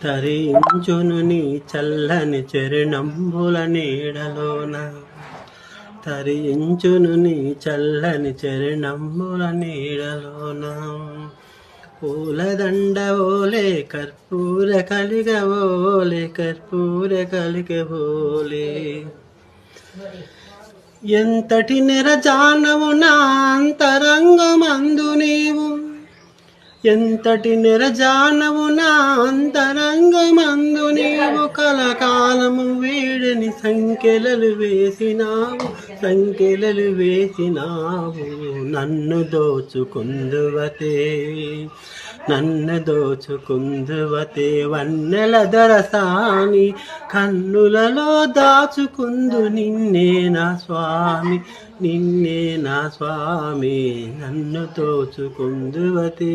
తరించును నీ చల్లని చరణంబుల నీడలోన, తరించును నీ చల్లని చరణంబుల నీడలోన. పూలదండ ఓలే కర్పూర కలిగ ఓలే, కర్పూర కలిగ ఓలే. ఎంతటి నిరజానవు నా అంతరంగమందు నీవు, ఎంతటి నిరజానవు నా అంతరంగమందు నీవు. కలకాలము వేడని సంఖ్యలలు వేసినావు, సంఖ్యలలు వేసినావు. నన్ను దోచుకుందువతే, నన్ను దోచుకుందువతే. వన్నెల దరసాని కన్నులలో దాచుకుందు నిన్నే నా స్వామి, నిన్నే నా స్వామి. నన్ను దోచుకుందువతే.